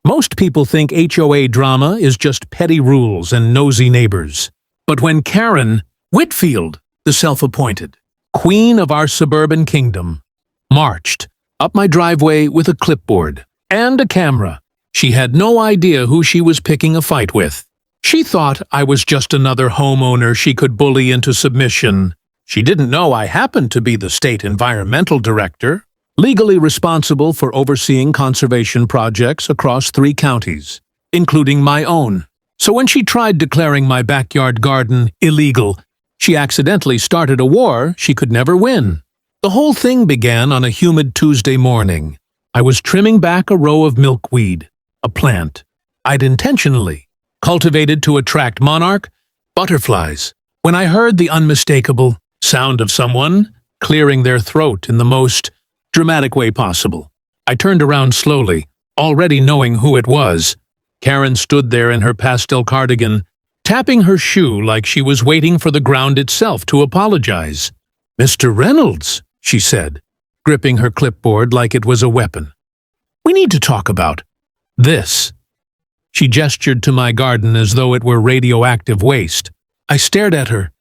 Most people think HOA drama is just petty rules and nosy neighbors. But when Karen Whitfield, the self-appointed queen of our suburban kingdom, marched up my driveway with a clipboard and a camera, she had no idea who she was picking a fight with. She thought I was just another homeowner she could bully into submission. She didn't know I happened to be the state environmental director, legally responsible for overseeing conservation projects across 3 counties, including my own. So when she tried declaring my backyard garden illegal, she accidentally started a war she could never win. The whole thing began on a humid Tuesday morning. I was trimming back a row of milkweed, a plant I'd intentionally cultivated to attract monarch butterflies, when I heard the unmistakable sound of someone clearing their throat in the most dramatic way possible. I turned around slowly, already knowing who it was. Karen stood there in her pastel cardigan, tapping her shoe like she was waiting for the ground itself to apologize. "Mr. Reynolds," she said, gripping her clipboard like it was a weapon. "We need to talk about this." She gestured to my garden as though it were radioactive waste. I stared at her.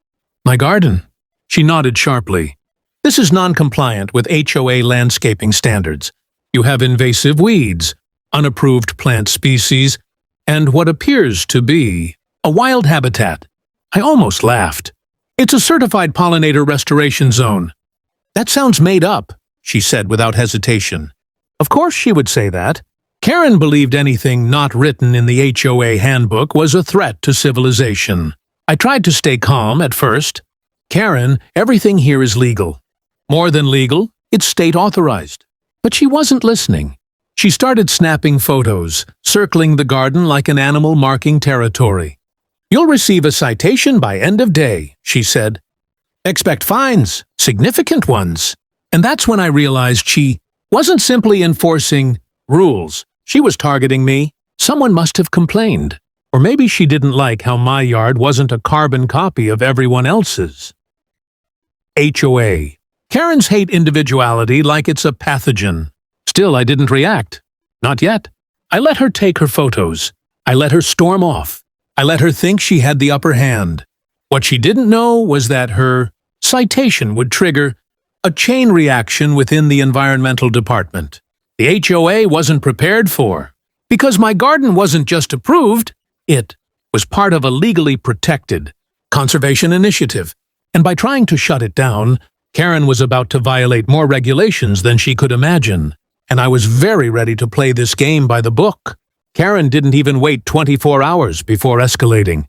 "My garden?" She nodded sharply. "This is non-compliant with HOA landscaping standards. You have invasive weeds, unapproved plant species, and what appears to be a wild habitat." I almost laughed. "It's a certified pollinator restoration zone." "That sounds made up," she said without hesitation. Of course she would say that. Karen believed anything not written in the HOA handbook was a threat to civilization. I tried to stay calm at first. "Karen, everything here is legal. More than legal, it's state-authorized." But she wasn't listening. She started snapping photos, circling the garden like an animal marking territory. "You'll receive a citation by end of day," she said. "Expect fines, significant ones." And that's when I realized she wasn't simply enforcing rules. She was targeting me. Someone must have complained. Or maybe she didn't like how my yard wasn't a carbon copy of everyone else's. HOA. Karens hate individuality like it's a pathogen. Still, I didn't react. Not yet. I let her take her photos. I let her storm off. I let her think she had the upper hand. What she didn't know was that her citation would trigger a chain reaction within the environmental department. The HOA wasn't prepared for. Because my garden wasn't just approved, it was part of a legally protected conservation initiative. And by trying to shut it down, Karen was about to violate more regulations than she could imagine. And I was very ready to play this game by the book. Karen didn't even wait 24 hours before escalating.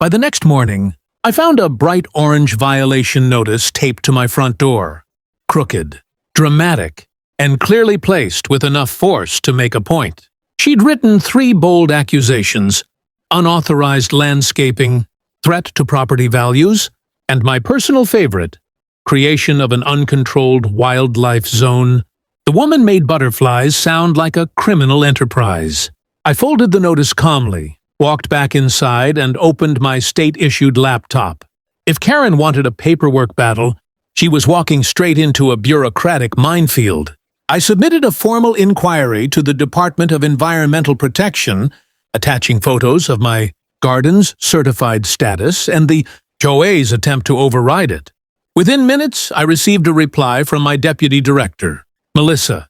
By the next morning, I found a bright orange violation notice taped to my front door. Crooked, dramatic, and clearly placed with enough force to make a point. She'd written 3 bold accusations: unauthorized landscaping, threat to property values, and my personal favorite, creation of an uncontrolled wildlife zone. The woman made butterflies sound like a criminal enterprise. I folded the notice calmly, walked back inside, and opened my state-issued laptop. If Karen wanted a paperwork battle, she was walking straight into a bureaucratic minefield. I submitted a formal inquiry to the Department of Environmental Protection, attaching photos of my garden's certified status and the HOA's attempt to override it. Within minutes, I received a reply from my deputy director. "Melissa,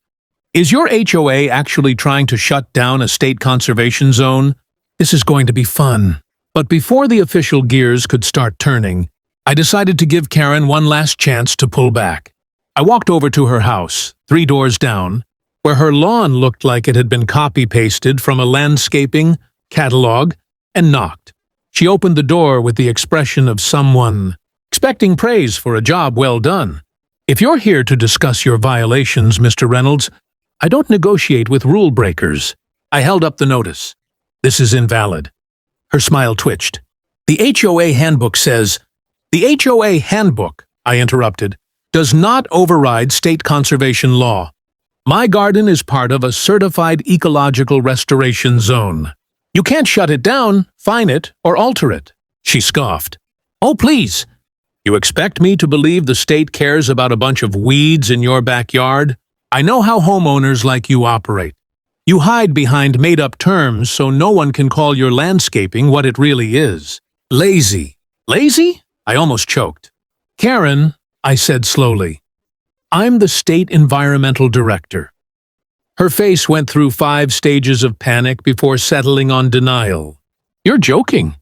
is your HOA actually trying to shut down a state conservation zone? This is going to be fun." But before the official gears could start turning, I decided to give Karen one last chance to pull back. I walked over to her house, 3 doors down, where her lawn looked like it had been copy-pasted from a landscaping catalog, and knocked. She opened the door with the expression of someone expecting praise for a job well done. "If you're here to discuss your violations, Mr. Reynolds, I don't negotiate with rule breakers." I held up the notice. "This is invalid." Her smile twitched. "The HOA handbook says—" "The HOA handbook," I interrupted, "does not override state conservation law. My garden is part of a certified ecological restoration zone. You can't shut it down, fine it, or alter it." She scoffed. "Oh, please. You expect me to believe the state cares about a bunch of weeds in your backyard? I know how homeowners like you operate. You hide behind made-up terms so no one can call your landscaping what it really is. Lazy. Lazy? I almost choked. Karen, I said slowly, I'm the state environmental director. Her face went through 5 stages of panic before settling on denial. You're joking.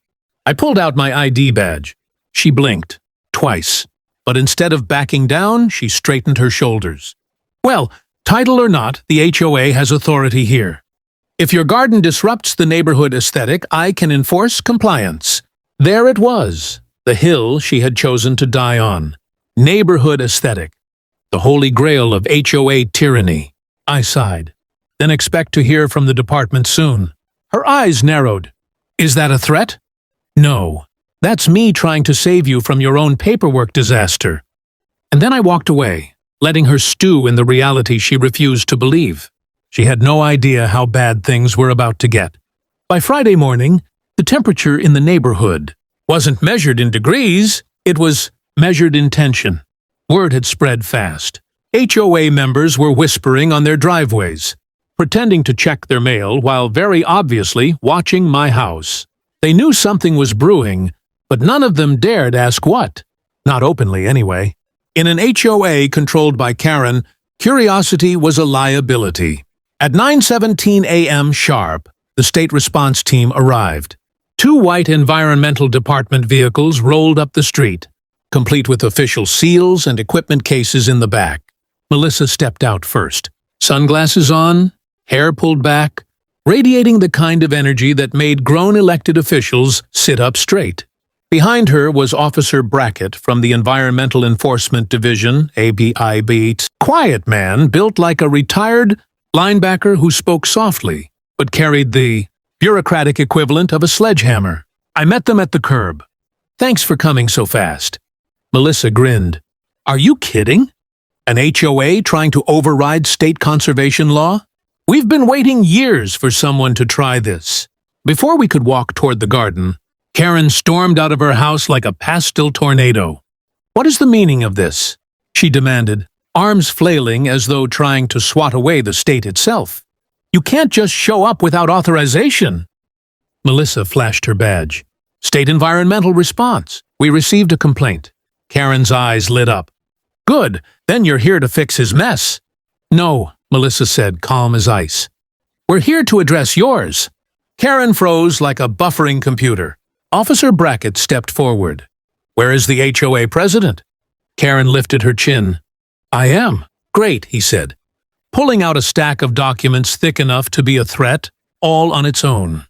I pulled out my ID badge. She blinked. Twice. But instead of backing down, she straightened her shoulders. Well, title or not, the HOA has authority here. If your garden disrupts the neighborhood aesthetic, I can enforce compliance. There it was, the hill she had chosen to die on. Neighborhood aesthetic. The holy grail of HOA tyranny. I sighed. Then expect to hear from the department soon. Her eyes narrowed. Is that a threat? No. That's me trying to save you from your own paperwork disaster. And then I walked away, letting her stew in the reality she refused to believe. She had no idea how bad things were about to get. By Friday morning, the temperature in the neighborhood wasn't measured in degrees, it was measured in tension. Word had spread fast. HOA members were whispering on their driveways, pretending to check their mail while very obviously watching my house. They knew something was brewing, but none of them dared ask what. Not openly, anyway. In an HOA controlled by Karen, curiosity was a liability. At 9:17 a.m. sharp, the state response team arrived. 2 white environmental department vehicles rolled up the street, complete with official seals and equipment cases in the back. Melissa stepped out first. Sunglasses on, hair pulled back, radiating the kind of energy that made grown elected officials sit up straight. Behind her was Officer Brackett from the Environmental Enforcement Division, ABIB. Quiet man, built like a retired linebacker who spoke softly, but carried the bureaucratic equivalent of a sledgehammer. I met them at the curb. Thanks for coming so fast. Melissa grinned. Are you kidding? An HOA trying to override state conservation law? We've been waiting years for someone to try this. Before we could walk toward the garden, Karen stormed out of her house like a pastel tornado. What is the meaning of this? She demanded, arms flailing as though trying to swat away the state itself. You can't just show up without authorization. Melissa flashed her badge. State environmental response. We received a complaint. Karen's eyes lit up. Good, then you're here to fix his mess. No, Melissa said, calm as ice. We're here to address yours. Karen froze like a buffering computer. Officer Brackett stepped forward. Where is the HOA president? Karen lifted her chin. I am. Great, he said, pulling out a stack of documents thick enough to be a threat, all on its own.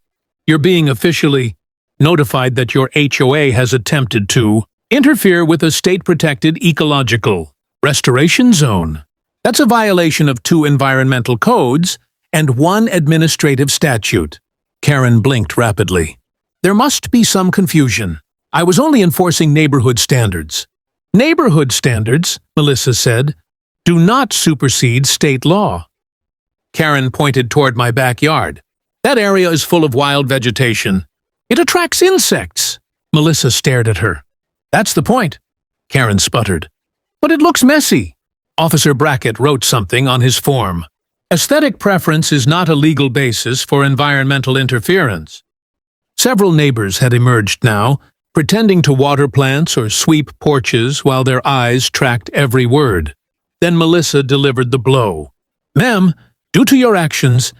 You're being officially notified that your HOA has attempted to interfere with a state-protected ecological restoration zone. That's a violation of 2 environmental codes and 1 administrative statute. Karen blinked rapidly. There must be some confusion. I was only enforcing neighborhood standards. Neighborhood standards, Melissa said, do not supersede state law. Karen pointed toward my backyard. That area is full of wild vegetation. It attracts insects. Melissa stared at her. That's the point. Karen sputtered. But it looks messy. Officer Brackett wrote something on his form. Aesthetic preference is not a legal basis for environmental interference. Several neighbors had emerged now, pretending to water plants or sweep porches while their eyes tracked every word. Then Melissa delivered the blow. Ma'am, due to your actions,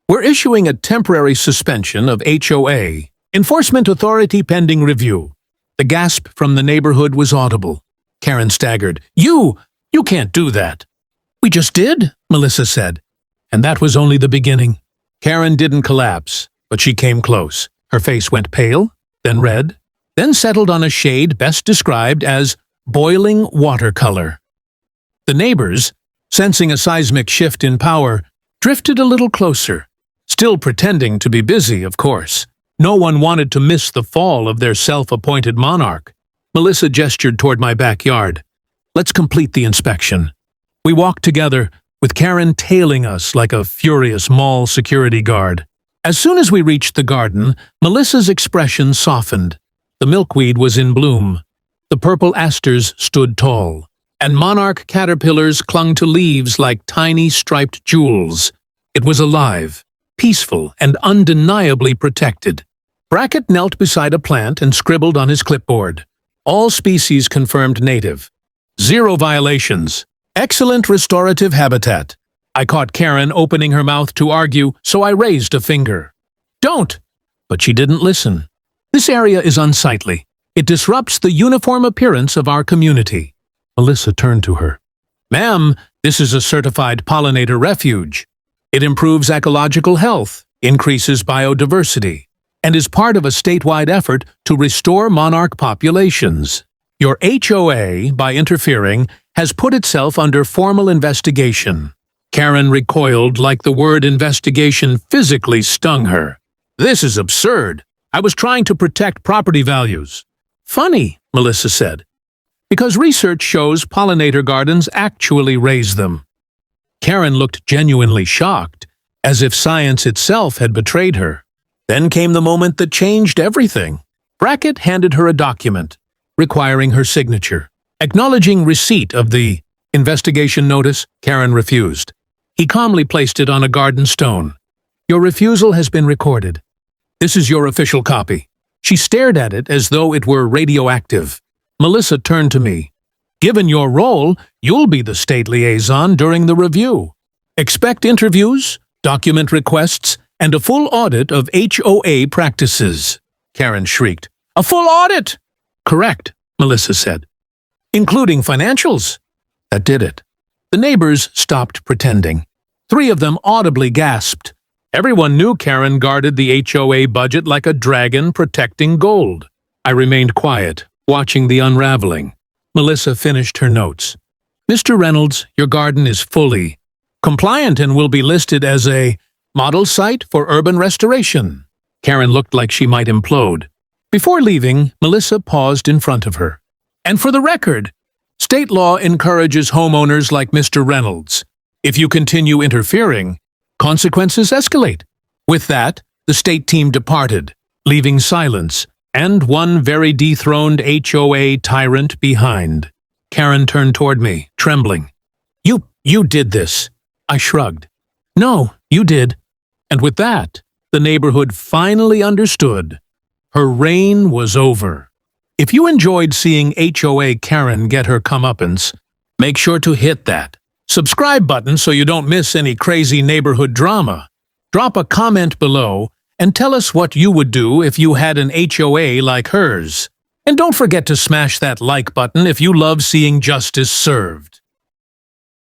we're issuing a temporary suspension of HOA, enforcement authority pending review. The gasp from the neighborhood was audible. Karen staggered. You can't do that. We just did, Melissa said. And that was only the beginning. Karen didn't collapse, but she came close. Her face went pale, then red, then settled on a shade best described as boiling watercolor. The neighbors, sensing a seismic shift in power, drifted a little closer, still pretending to be busy, of course. No one wanted to miss the fall of their self-appointed monarch. Melissa gestured toward my backyard. Let's complete the inspection. We walked together, with Karen tailing us like a furious mall security guard. As soon as we reached the garden, Melissa's expression softened. The milkweed was in bloom. The purple asters stood tall, and monarch caterpillars clung to leaves like tiny striped jewels. It was alive. peaceful and undeniably protected. Brackett knelt beside a plant and scribbled on his clipboard. All species confirmed native. 0 violations. Excellent restorative habitat. I caught Karen opening her mouth to argue, so I raised a finger. Don't! But she didn't listen. This area is unsightly. It disrupts the uniform appearance of our community. Melissa turned to her. Ma'am, this is a certified pollinator refuge. It improves ecological health, increases biodiversity, and is part of a statewide effort to restore monarch populations. Your HOA, by interfering, has put itself under formal investigation. Karen recoiled like the word investigation physically stung her. This is absurd. I was trying to protect property values. Funny, Melissa said. Because research shows pollinator gardens actually raise them. Karen looked genuinely shocked, as if science itself had betrayed her. Then came the moment that changed everything. Brackett handed her a document, requiring her signature. Acknowledging receipt of the investigation notice, Karen refused. He calmly placed it on a garden stone. Your refusal has been recorded. This is your official copy. She stared at it as though it were radioactive. Melissa turned to me. Given your role, you'll be the state liaison during the review. Expect interviews, document requests, and a full audit of HOA practices. Karen shrieked. A full audit! Correct, Melissa said. Including financials. That did it. The neighbors stopped pretending. 3 of them audibly gasped. Everyone knew Karen guarded the HOA budget like a dragon protecting gold. I remained quiet, watching the unraveling. Melissa finished her notes. Mr. Reynolds, your garden is fully compliant and will be listed as a model site for urban restoration. Karen looked like she might implode. Before leaving, Melissa paused in front of her. And for the record, state law encourages homeowners like Mr. Reynolds. If you continue interfering, consequences escalate. With that, the state team departed, leaving silence and one very dethroned HOA tyrant behind. Karen turned toward me, trembling. You did this. I shrugged. No, you did. And with that, the neighborhood finally understood. Her reign was over. If you enjoyed seeing HOA Karen get her comeuppance, make sure to hit that subscribe button so you don't miss any crazy neighborhood drama. Drop a comment below and tell us what you would do if you had an HOA like hers. And don't forget to smash that like button if you love seeing justice served.